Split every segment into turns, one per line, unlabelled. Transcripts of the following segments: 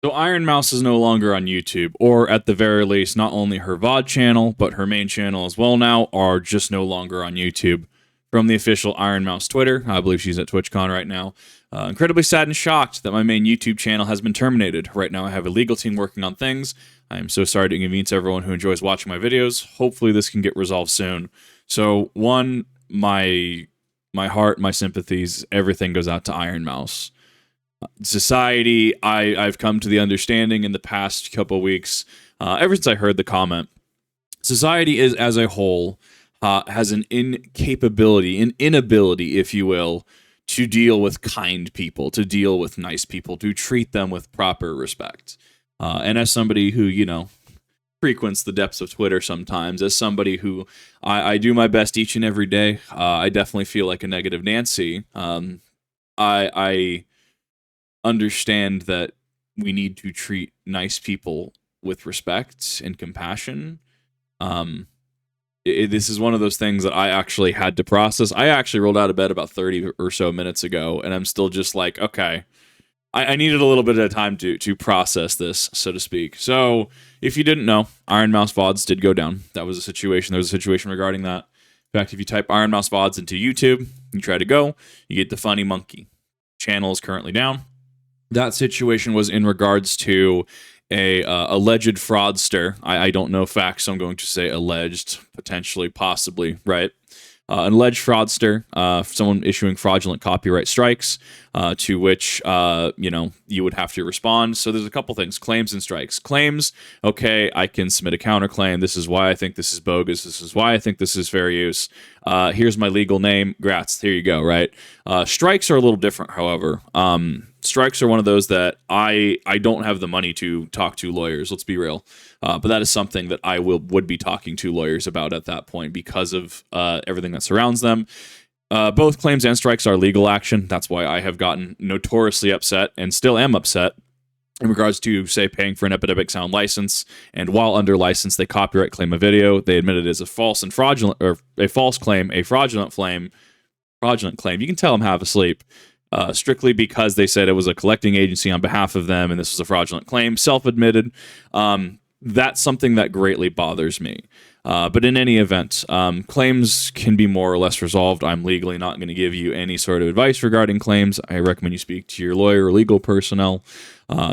So Ironmouse is no longer on YouTube, or at the very least, not only her VOD channel, but her main channel as well now are just no longer on YouTube. From the official Ironmouse Twitter, I believe she's at TwitchCon right now. Incredibly sad and shocked that my main YouTube channel has been terminated. Right now I have a legal team working on things. I am so sorry to inconvenience everyone who enjoys watching my videos. Hopefully this can get resolved soon. So one, my heart, my sympathies, everything goes out to Ironmouse. Society, I've come to the understanding in the past couple of weeks, ever since I heard the comment, society is as a whole has an incapability, an inability, if you will, to deal with kind people, to deal with nice people, to treat them with proper respect. And as somebody who, frequents the depths of Twitter sometimes, as somebody who I do my best each and every day, I definitely feel like a negative Nancy. I understand that we need to treat nice people with respect and compassion. This is one of those things that I actually had to process. I actually rolled out of bed about 30 or so minutes ago, and I'm still just like, okay, I needed a little bit of time to process this, so to speak. So, if you didn't know, Ironmouse VODs did go down. That was a situation. There was a situation regarding that. In fact, if you type Ironmouse VODs into YouTube, you try to go, you get the funny monkey. Channel is currently down. That situation was in regards to a alleged fraudster. I don't know facts, so I'm going to say alleged, potentially, possibly, right? An alleged fraudster, someone issuing fraudulent copyright strikes, to which, you would have to respond. So there's a couple things, claims and strikes. Claims, okay, I can submit a counterclaim. This is why I think this is bogus. This is why I think this is fair use. Here's my legal name. Grats. Here you go, right? Strikes are a little different, however. Strikes are one of those that I don't have the money to talk to lawyers. Let's be real. But that is something that I would be talking to lawyers about at that point because of everything that surrounds them. Both claims and strikes are legal action. That's why I have gotten notoriously upset and still am upset in regards to, say, paying for an Epidemic Sound license, and while under license, they copyright claim a video. They admit it as a false and fraudulent, or a false claim, a fraudulent claim. You can tell I'm half asleep. Strictly because they said it was a collecting agency on behalf of them, and this was a fraudulent claim, self-admitted. That's something that greatly bothers me. But in any event, claims can be more or less resolved. I'm legally not going to give you any sort of advice regarding claims. I recommend you speak to your lawyer or legal personnel.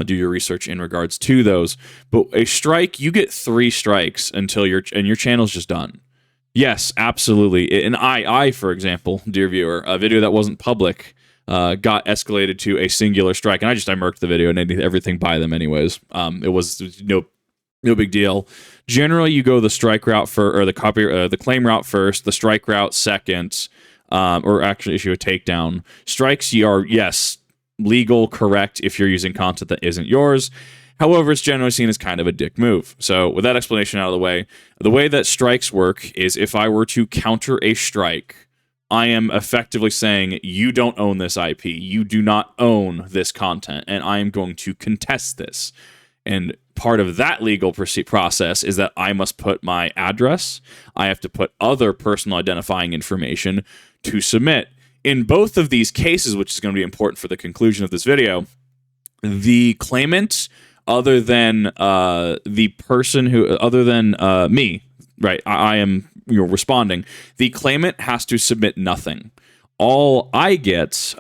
Do your research in regards to those. But a strike, you get 3 strikes until your channel's just done. Yes, absolutely. And I, for example, dear viewer, a video that wasn't public got escalated to a singular strike, and I murked the video and did everything by them anyways. It was no big deal. Generally, you go the strike route or the claim route first, the strike route second, or actually issue a takedown. Strikes, you are, yes, legal, correct if you're using content that isn't yours. However, it's generally seen as kind of a dick move. So with that explanation out of the way that strikes work is if I were to counter a strike, I am effectively saying, you don't own this IP. You do not own this content, and I am going to contest this. And part of that legal process is that I must put my address. I have to put other personal identifying information to submit. In both of these cases, which is going to be important for the conclusion of this video, the claimant, other than the person who, other than me, right, I am responding, the claimant has to submit nothing. All I get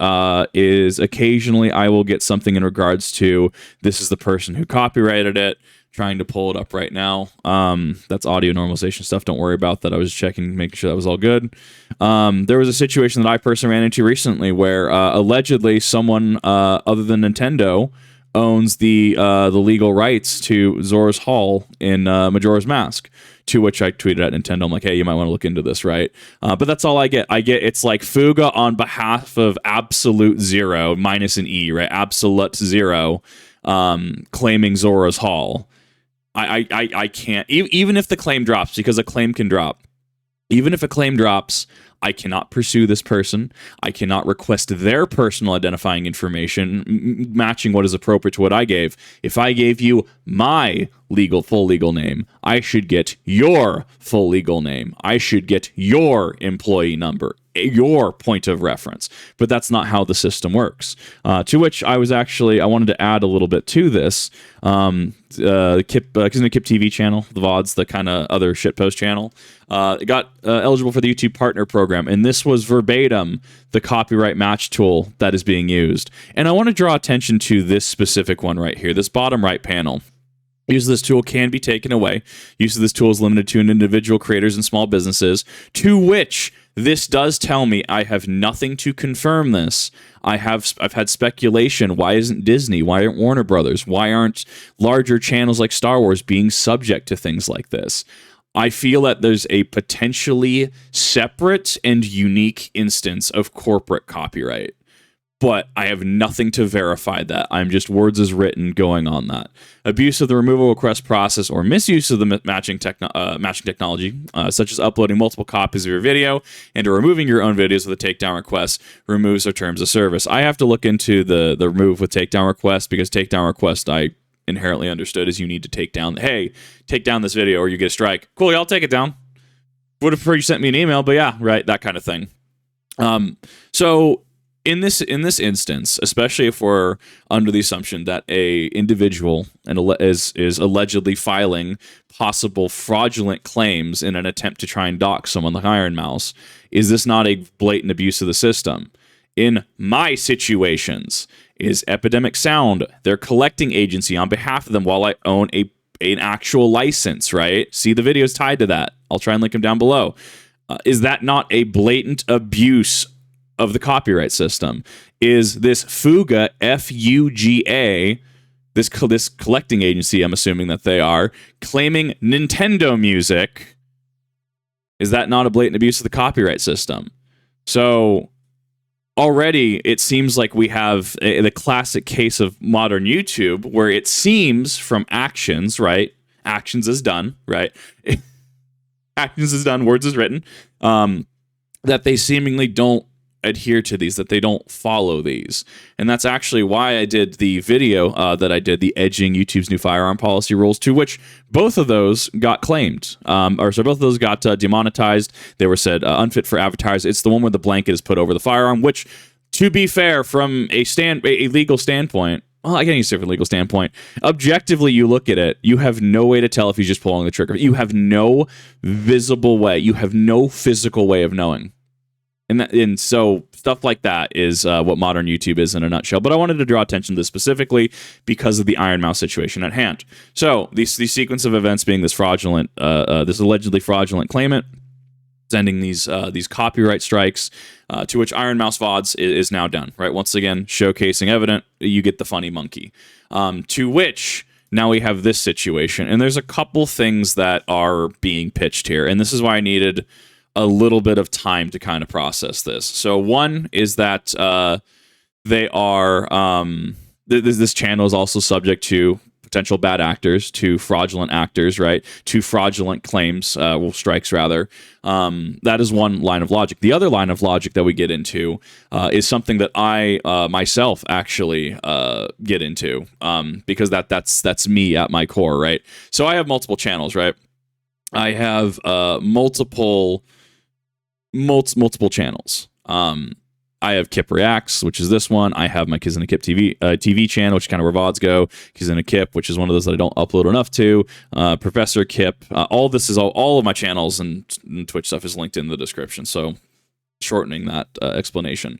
is occasionally I will get something in regards to this is the person who copyrighted it. Trying to pull it up right now. That's audio normalization stuff. Don't worry about that. I was checking, making sure that was all good. There was a situation that I personally ran into recently where allegedly someone other than Nintendo owns the legal rights to Zora's Hall in Majora's Mask. To which I tweeted at Nintendo, I'm like, hey, you might want to look into this, right? But that's all I get. It's like Fuga on behalf of Absolute Zero, minus an E, right? Absolute Zero, claiming Zora's Hall. I can't, even if the claim drops, because a claim can drop. Even if a claim drops, I cannot pursue this person. I cannot request their personal identifying information matching what is appropriate to what I gave. If I gave you my full legal name, I should get your full legal name. I should get your employee number, your point of reference. But that's not how the system works. To which I wanted to add a little bit to this. Kip TV channel, the VODs, the kind of other shitpost channel, got eligible for the YouTube Partner Program, and this was verbatim the copyright match tool that is being used. And I want to draw attention to this specific one right here, this bottom right panel. Use of this tool can be taken away. Use of this tool is limited to individual creators and small businesses, to which this does tell me I have nothing to confirm this. I've had speculation. Why isn't Disney? Why aren't Warner Brothers? Why aren't larger channels like Star Wars being subject to things like this? I feel that there's a potentially separate and unique instance of corporate copyright, but I have nothing to verify that. I'm just words as written going on that. Abuse of the removal request process or misuse of the matching technology, such as uploading multiple copies of your video and or removing your own videos with a takedown request, removes our terms of service. I have to look into the remove with takedown request, because takedown request I inherently understood is you need to take down this video or you get a strike. Cool, yeah, I'll take it down. Would have preferred you sent me an email, but yeah, right, that kind of thing. So in this instance, especially if we're under the assumption that a individual is allegedly filing possible fraudulent claims in an attempt to try and dox someone like Ironmouse, is this not a blatant abuse of the system? In my situations, is Epidemic Sound their collecting agency on behalf of them while I own an actual license, right? See the videos tied to that. I'll try and link them down below. Is that not a blatant abuse of the copyright system? Is this Fuga, F-U-G-A, this collecting agency, I'm assuming that they are, claiming Nintendo music, is that not a blatant abuse of the copyright system? So already it seems like we have the classic case of modern YouTube, where it seems from actions, right? Actions is done, right? Actions is done, words is written, that they seemingly don't adhere to these, that they don't follow these. And that's actually why I did the video that I did, the Edging YouTube's New Firearm Policy Rules, to which both of those got claimed. Both of those got demonetized. They were said unfit for avatars. It's the one where the blanket is put over the firearm, which, to be fair, from a legal standpoint, well, I can't use it from a legal standpoint. Objectively, you look at it, you have no way to tell if he's just pulling the trigger. You have no visible way. You have no physical way of knowing. And so stuff like that is what modern YouTube is in a nutshell. But I wanted to draw attention to this specifically because of the Ironmouse situation at hand. So the sequence of events being this allegedly fraudulent claimant sending these copyright strikes, to which Ironmouse VODs is now done. Right, once again showcasing evident, you get the funny monkey. To which now we have this situation, and there's a couple things that are being pitched here, and this is why I needed a little bit of time to kind of process this. So one is that they are this channel is also subject to potential bad actors, to fraudulent actors, right? To fraudulent claims, strikes rather. That is one line of logic. The other line of logic that we get into is something that I myself actually get into, because that's me at my core, right? So I have multiple channels, right? I have multiple channels. I have Kip Reacts, which is this one. I have my Kids in a Kip TV channel, which is kind of where VODs go. Kids in a Kip, which is one of those that I don't upload enough to. Professor Kip. All this is all of my channels and Twitch stuff is linked in the description. So shortening that explanation.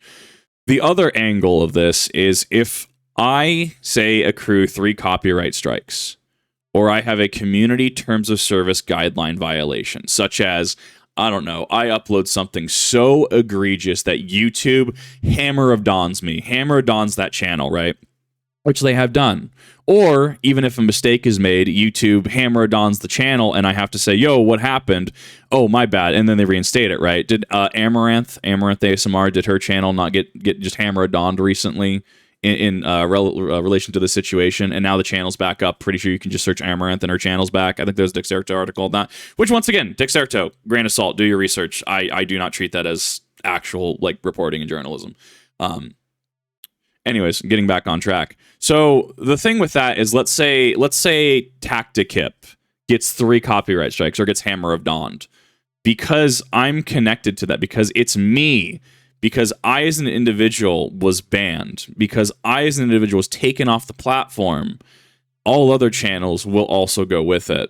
The other angle of this is if I say accrue 3 copyright strikes, or I have a community terms of service guideline violation, such as, I don't know, I upload something so egregious that YouTube hammer of dons that channel, right? Which they have done. Or even if a mistake is made, YouTube hammer of dons the channel and I have to say, yo, what happened? Oh, my bad. And then they reinstate it, right? Did Amaranth ASMR, did her channel not get just hammer of donned recently relation to the situation, and now the channel's back up. Pretty sure you can just search Amaranth and her channel's back. I think there's a Dexerto article on that, which once again, Dexerto, grain of salt, do your research. I do not treat that as actual like reporting and journalism. Anyways, getting back on track. So the thing with that is, let's say Tactikip gets 3 copyright strikes or gets Hammer of Dawn. Because I'm connected to that, because it's me, because I as an individual was banned, because I as an individual was taken off the platform, all other channels will also go with it.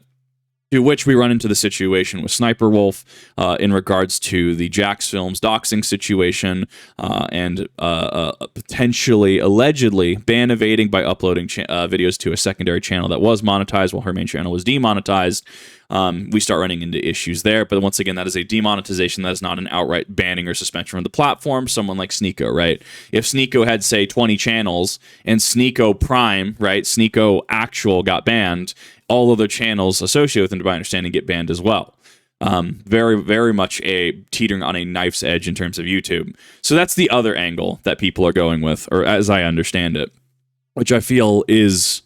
To which we run into the situation with Sniper Wolf in regards to the Jax Films doxing situation and potentially, allegedly, ban evading by uploading videos to a secondary channel that was monetized while her main channel was demonetized. We start running into issues there. But once again, that is a demonetization. That is not an outright banning or suspension from the platform. Someone like Sneeko, right? If Sneeko had, say, 20 channels and Sneeko Prime, right, Sneeko Actual got banned, all other channels associated with him, to my understanding, get banned as well. Very, very much a teetering on a knife's edge in terms of YouTube. So that's the other angle that people are going with, or as I understand it, which I feel is...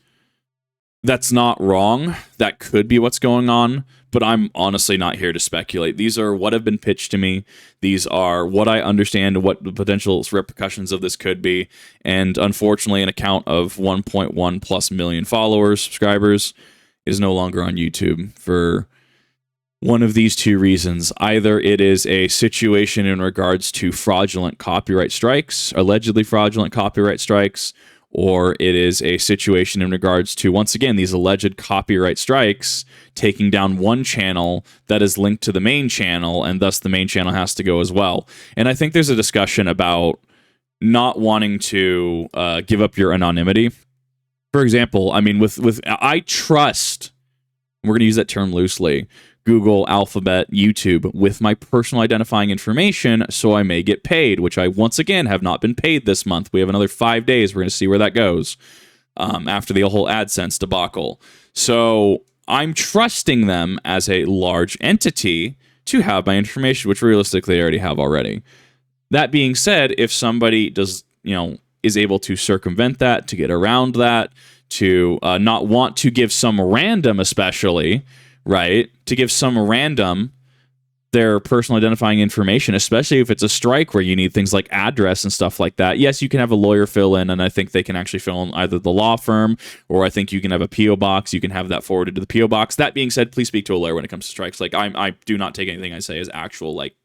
that's not wrong. That could be what's going on, but I'm honestly not here to speculate. These are what have been pitched to me. These are what I understand, what the potential repercussions of this could be. And unfortunately, an account of 1.1 plus million followers, subscribers, is no longer on YouTube for one of these 2 reasons. Either it is a situation in regards to fraudulent copyright strikes, allegedly fraudulent copyright strikes, or it is a situation in regards to, once again, these alleged copyright strikes taking down one channel that is linked to the main channel, and thus the main channel has to go as well. And I think there's a discussion about not wanting to give up your anonymity. For example, I mean, I trust, we're going to use that term loosely, Google, Alphabet, YouTube with my personal identifying information so I may get paid, which I once again have not been paid this month. We have another 5 days. We're going to see where that goes after the whole AdSense debacle. So I'm trusting them as a large entity to have my information, which realistically they already have already. That being said, if somebody does, is able to circumvent that, to get around that, to not want to give some random, especially, right, to give some random their personal identifying information, especially if it's a strike where you need things like address and stuff like that. Yes, you can have a lawyer fill in, and I think they can actually fill in either the law firm, or I think you can have a P.O. box. You can have that forwarded to the P.O. box. That being said, please speak to a lawyer when it comes to strikes. Like, I do not take anything I say as actual, like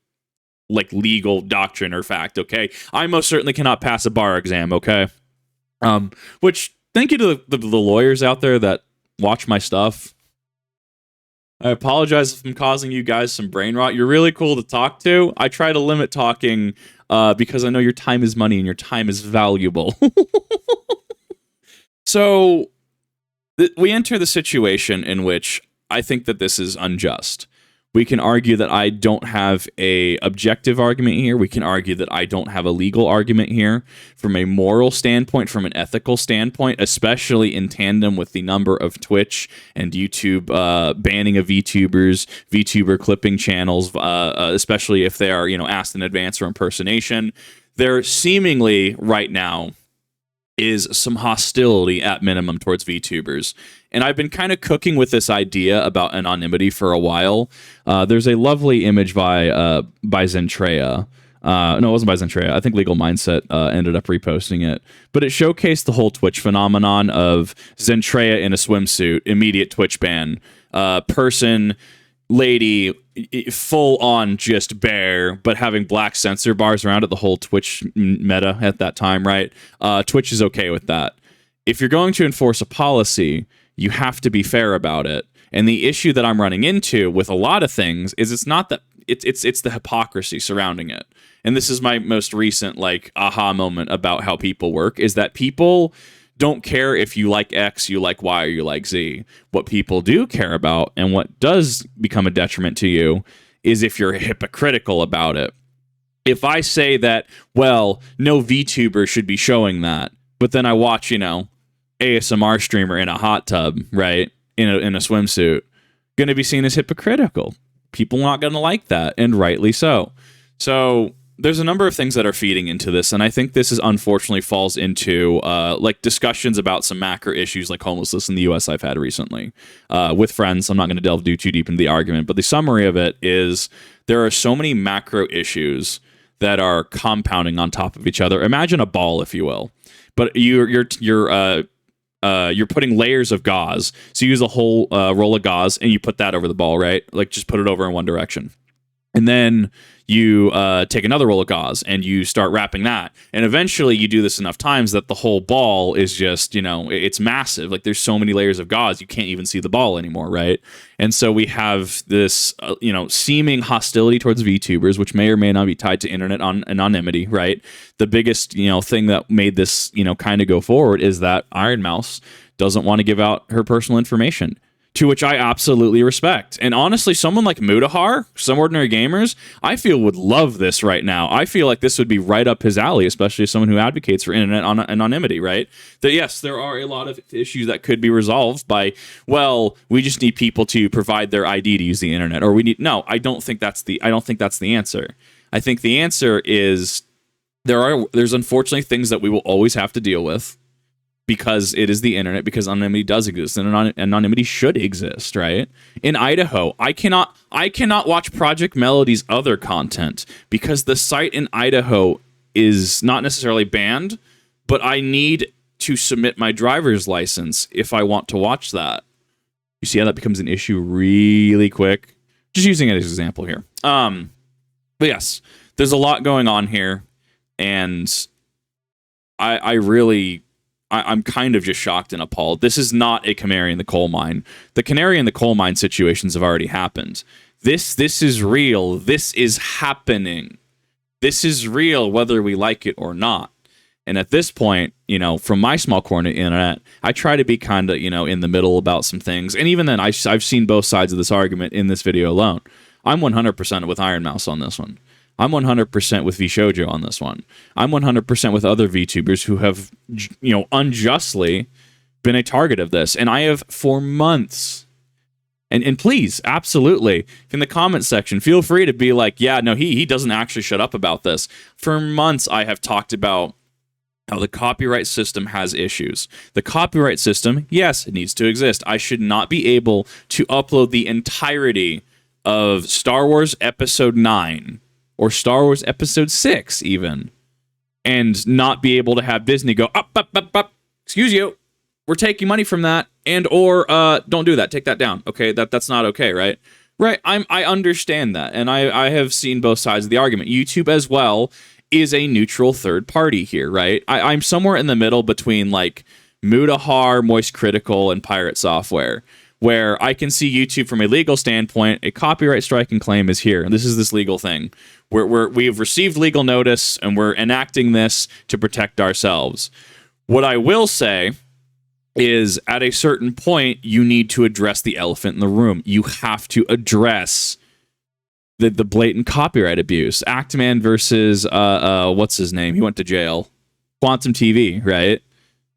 legal doctrine or fact, okay? I most certainly cannot pass a bar exam, okay? Which, thank you to the lawyers out there that watch my stuff. I apologize if I'm causing you guys some brain rot. You're really cool to talk to. I try to limit talking because I know your time is money and your time is valuable. So we enter the situation in which I think that this is unjust. We can argue that I don't have a objective argument here. We can argue that I don't have a legal argument here from a moral standpoint, from an ethical standpoint, especially in tandem with the number of Twitch and YouTube banning of VTubers, VTuber clipping channels, especially if they are, asked in advance or impersonation. There seemingly right now is some hostility at minimum towards VTubers. And I've been kind of cooking with this idea about anonymity for a while. There's a lovely image by Zentrea. No, it wasn't by Zentrea. I think Legal Mindset ended up reposting it. But it showcased the whole Twitch phenomenon of Zentrea in a swimsuit, immediate Twitch ban, person, lady, full on just bare, but having black censor bars around it, the whole Twitch meta at that time, right? Twitch is okay with that. If you're going to enforce a policy, you have to be fair about it. And the issue that I'm running into with a lot of things is it's not that it's the hypocrisy surrounding it. And this is my most recent aha moment about how people work, is that people don't care if you like X, you like Y, or you like Z. What people do care about, and what does become a detriment to you, is if you're hypocritical about it. If I say that, well, no VTuber should be showing that, but then I watch, ASMR streamer in a hot tub, right, in a swimsuit, going to be seen as hypocritical. People not going to like that, and rightly so. So there's a number of things that are feeding into this, and I think this is unfortunately falls into like discussions about some macro issues like homelessness in the U.S. I've had recently with friends. I'm not going to delve too deep into the argument, but the summary of it is there are so many macro issues that are compounding on top of each other. Imagine a ball, if you will, but you're putting layers of gauze. So you use a whole roll of gauze and you put that over the ball, right? Like just put it over in one direction. And then you take another roll of gauze and you start wrapping that. And eventually you do this enough times that the whole ball is just, it's massive. Like there's so many layers of gauze, you can't even see the ball anymore, right? And so we have this, seeming hostility towards VTubers, which may or may not be tied to internet anonymity, right? The biggest, thing that made this, kind of go forward is that Ironmouse doesn't want to give out her personal information, to which I absolutely respect. And honestly, someone like Mutahar, Some Ordinary Gamers, I feel would love this right now. I feel like this would be right up his alley, especially as someone who advocates for internet anonymity, right? That yes, there are a lot of issues that could be resolved by, well, we just need people to provide their ID to use the internet, or I don't think that's the answer. I think the answer is there's unfortunately things that we will always have to deal with, because it is the internet, because anonymity does exist, and anonymity should exist, right? In Idaho, I cannot watch Project Melody's other content because the site in Idaho is not necessarily banned, but I need to submit my driver's license if I want to watch that. You see how that becomes an issue really quick? Just using it as an example here. But yes, there's a lot going on here, and I'm kind of just shocked and appalled. This is not a canary in the coal mine. The canary in the coal mine situations have already happened. This is real. This is happening. This is real whether we like it or not. And at this point, from my small corner of the internet, I try to be kind of, in the middle about some things. And even then, I've seen both sides of this argument in this video alone. I'm 100% with Ironmouse on this one. I'm 100% with VShojo on this one. I'm 100% with other VTubers who have, unjustly been a target of this. And I have for months. And please, absolutely, in the comment section, feel free to be like, yeah, no, he doesn't actually shut up about this. For months, I have talked about how the copyright system has issues. The copyright system, yes, it needs to exist. I should not be able to upload the entirety of Star Wars Episode 9 or Star Wars Episode 6 even, and not be able to have Disney go, up, excuse you, we're taking money from that, and or don't do that, take that down. Okay, that's not okay, right? Right, I understand that, and I have seen both sides of the argument. YouTube as well is a neutral third party here, right? I'm somewhere in the middle between like Mutahar, Moist Critical, and Pirate Software, where I can see YouTube from a legal standpoint, a copyright striking claim is here, and this is this legal thing. We've received legal notice, and we're enacting this to protect ourselves. What I will say is, at a certain point, you need to address the elephant in the room. You have to address the blatant copyright abuse. Actman versus, what's his name? He went to jail. Quantum TV, right?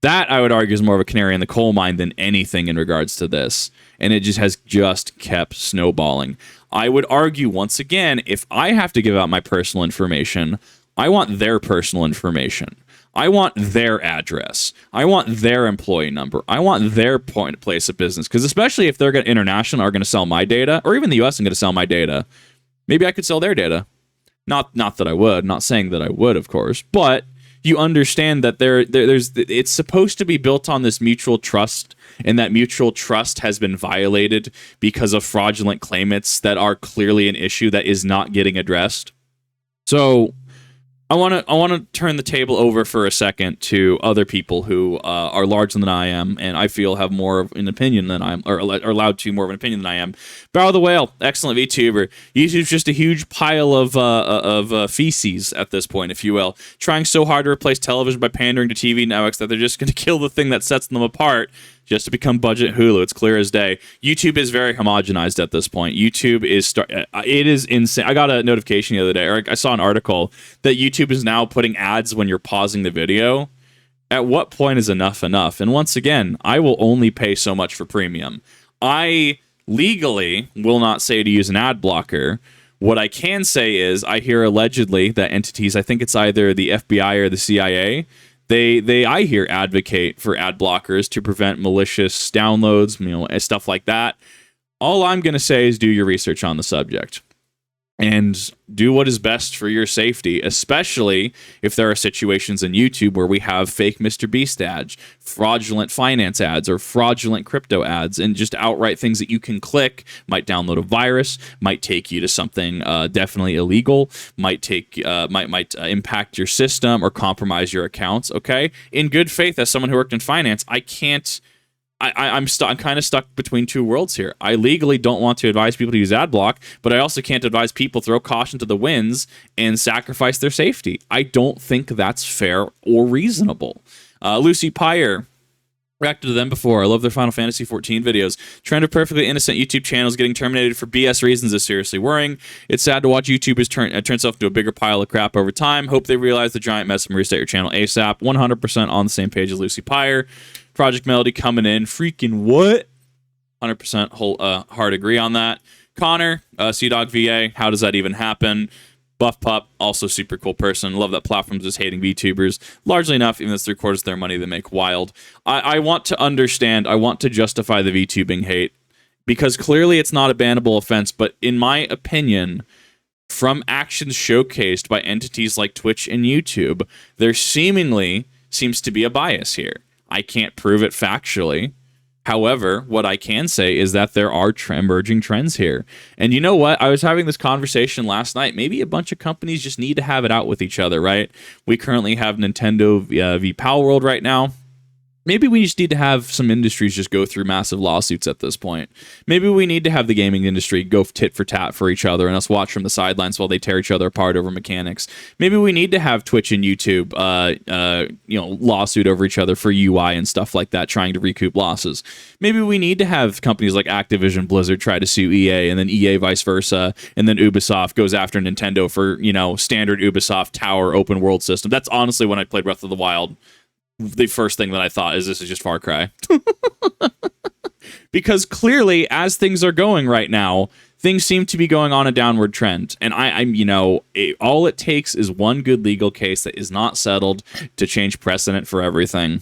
That, I would argue, is more of a canary in the coal mine than anything in regards to this. And it has kept snowballing. I would argue, once again, if I have to give out my personal information, I want their personal information. I want their address. I want their employee number. I want their place of business. Because especially if they're international, are going to sell my data, or even the US is going to sell my data, maybe I could sell their data. Not that I would. Not saying that I would, of course. But you understand that it's supposed to be built on this mutual trust, and that mutual trust has been violated because of fraudulent claimants that are clearly an issue that is not getting addressed. So I want to turn the table over for a second to other people who are larger than I am, and I feel have more of an opinion than I am, or are allowed to more of an opinion than I am. Barrow the Whale, excellent VTuber. YouTube's just a huge pile of feces at this point, if you will, trying so hard to replace television by pandering to TV networks that they're just going to kill the thing that sets them apart just to become budget Hulu. It's clear as day. YouTube is very homogenized at this point. YouTube is it is insane. I got a notification the other day, or I saw an article that YouTube is now putting ads when you're pausing the video. At what point is enough enough? And once again, I will only pay so much for premium. I legally will not say to use an ad blocker What I can say is I hear allegedly that entities, I think it's either the FBI or the CIA, they I hear advocate for ad blockers to prevent malicious downloads, and stuff like that. All I'm going to say is do your research on the subject and do what is best for your safety, especially if there are situations in YouTube where we have fake Mr. Beast ads, fraudulent finance ads, or fraudulent crypto ads, and just outright things that you can click, might download a virus, might take you to something definitely illegal, might impact your system or compromise your accounts, okay? In good faith, as someone who worked in finance, I can't... I'm kind of stuck between two worlds here. I legally don't want to advise people to use AdBlock, but I also can't advise people throw caution to the winds and sacrifice their safety. I don't think that's fair or reasonable. Lucy Pyre, reacted to them before. I love their Final Fantasy 14 videos. Trend of perfectly innocent YouTube channels getting terminated for BS reasons is seriously worrying. It's sad to watch YouTubers turn itself into a bigger pile of crap over time. Hope they realize the giant mess and reset your channel ASAP. 100% on the same page as Lucy Pyre. Project Melody coming in. Freaking what? 100% hard agree on that. Connor, CDog VA, how does that even happen? Buff Pup, also super cool person. Love that platform's just hating VTubers. Largely enough, even though it's 3/4 of their money they make wild. I want to understand, I want to justify the VTubing hate, because clearly it's not a bannable offense, but in my opinion, from actions showcased by entities like Twitch and YouTube, there seemingly seems to be a bias here. I can't prove it factually. However, what I can say is that there are emerging trends here. And you know what? I was having this conversation last night. Maybe a bunch of companies just need to have it out with each other, right? We currently have Nintendo v Pal World right now. Maybe we just need to have some industries just go through massive lawsuits at this point. Maybe we need to have the gaming industry go tit for tat for each other and us watch from the sidelines while they tear each other apart over mechanics. Maybe we need to have Twitch and YouTube, lawsuit over each other for UI and stuff like that, trying to recoup losses. Maybe we need to have companies like Activision Blizzard try to sue EA, and then EA vice versa, and then Ubisoft goes after Nintendo for, standard Ubisoft tower open world system. That's honestly when I played Breath of the Wild. The first thing that I thought is this is just Far Cry. Because clearly, as things are going right now, things seem to be going on a downward trend. And all it takes is one good legal case that is not settled to change precedent for everything.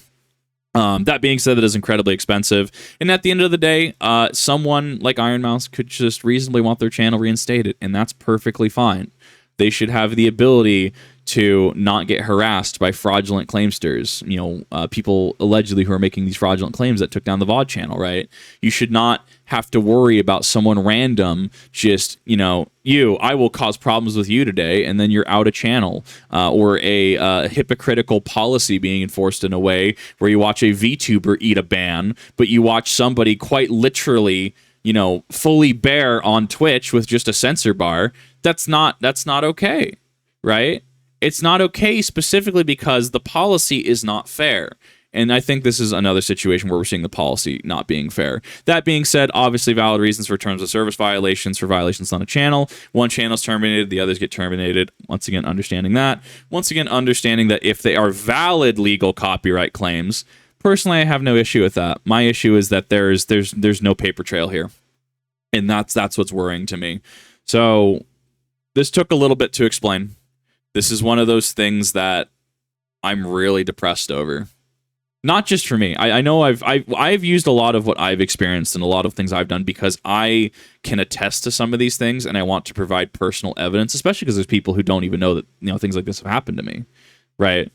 That being said, it is incredibly expensive. And at the end of the day, someone like Ironmouse could just reasonably want their channel reinstated, and that's perfectly fine. They should have the ability to not get harassed by fraudulent claimsters, people allegedly who are making these fraudulent claims that took down the VOD channel, right? You should not have to worry about someone random just, I will cause problems with you today, and then you're out of channel, or a hypocritical policy being enforced in a way where you watch a VTuber eat a ban, but you watch somebody quite literally, fully bare on Twitch with just a censor bar. That's not okay, right? It's not okay specifically because the policy is not fair. And I think this is another situation where we're seeing the policy not being fair. That being said, obviously valid reasons for terms of service violations, for violations on a channel. One channel is terminated, the others get terminated. Once again, understanding that. Once again, understanding that if they are valid legal copyright claims, personally, I have no issue with that. My issue is that there's no paper trail here. And that's what's worrying to me. So this took a little bit to explain. This is one of those things that I'm really depressed over. Not just for me. I know I've used a lot of what I've experienced and a lot of things I've done because I can attest to some of these things, and I want to provide personal evidence, especially because there's people who don't even know that things like this have happened to me, right?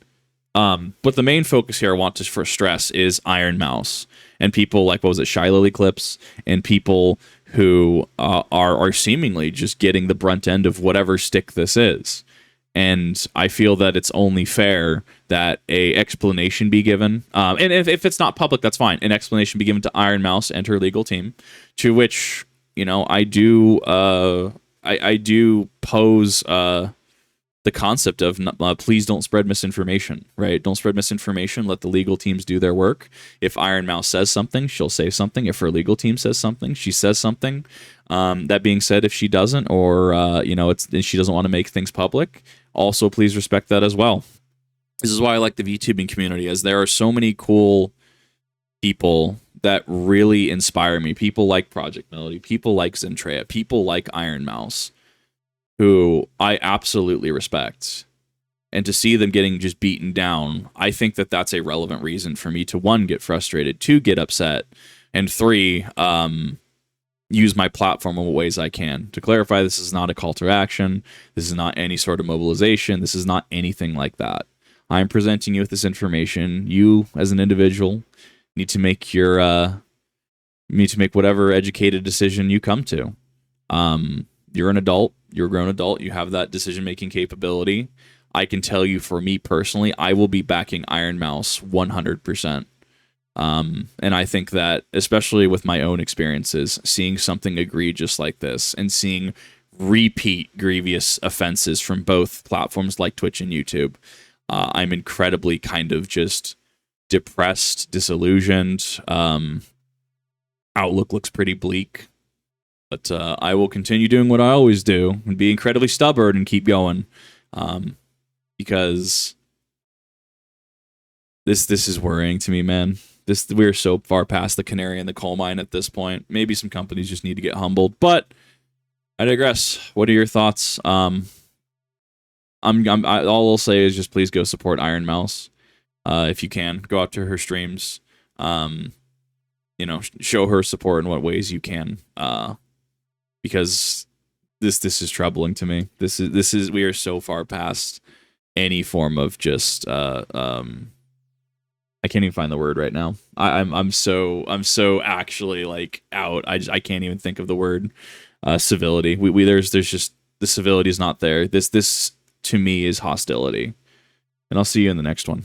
But the main focus here I want to stress is Ironmouse and people like, what was it, Shy Lily Clips, and people who are seemingly just getting the brunt end of whatever stick this is. And I feel that it's only fair that a explanation be given. And if it's not public, that's fine. An explanation be given to Ironmouse and her legal team, to which, I do pose the concept of please don't spread misinformation, right? Don't spread misinformation. Let the legal teams do their work. If Ironmouse says something, she'll say something. If her legal team says something, she says something. That being said, if she doesn't, or she doesn't want to make things public, also please respect that as well. This is why I like the VTubing community, as there are so many cool people that really inspire me. People like Project Melody, people like Zentrea, people like Ironmouse. who I absolutely respect. And to see them getting just beaten down, I think that that's a relevant reason for me to, one, get frustrated, two, get upset, and three, use my platform in what ways I can. To clarify, this is not a call to action. This is not any sort of mobilization. This is not anything like that. I'm presenting you with this information. You, as an individual, need to make whatever educated decision you come to. You're an adult. You're a grown adult. You have that decision-making capability. I can tell you, for me personally, I will be backing Ironmouse 100%. And I think that, especially with my own experiences, seeing something egregious like this and seeing repeat grievous offenses from both platforms like Twitch and YouTube, I'm incredibly kind of just depressed, disillusioned. Outlook looks pretty bleak. But I will continue doing what I always do and be incredibly stubborn and keep going. Because this is worrying to me, man. We're so far past the canary in the coal mine at this point. Maybe some companies just need to get humbled, but I digress. What are your thoughts? All I'll say is just please go support Ironmouse if you can. Go out to her streams. Show her support in what ways you can. Because this is troubling to me. We are so far past any form of just I can't even find the word right now. I'm so actually like out. I can't even think of the word civility. There's just the civility is not there. This to me is hostility. And I'll see you in the next one.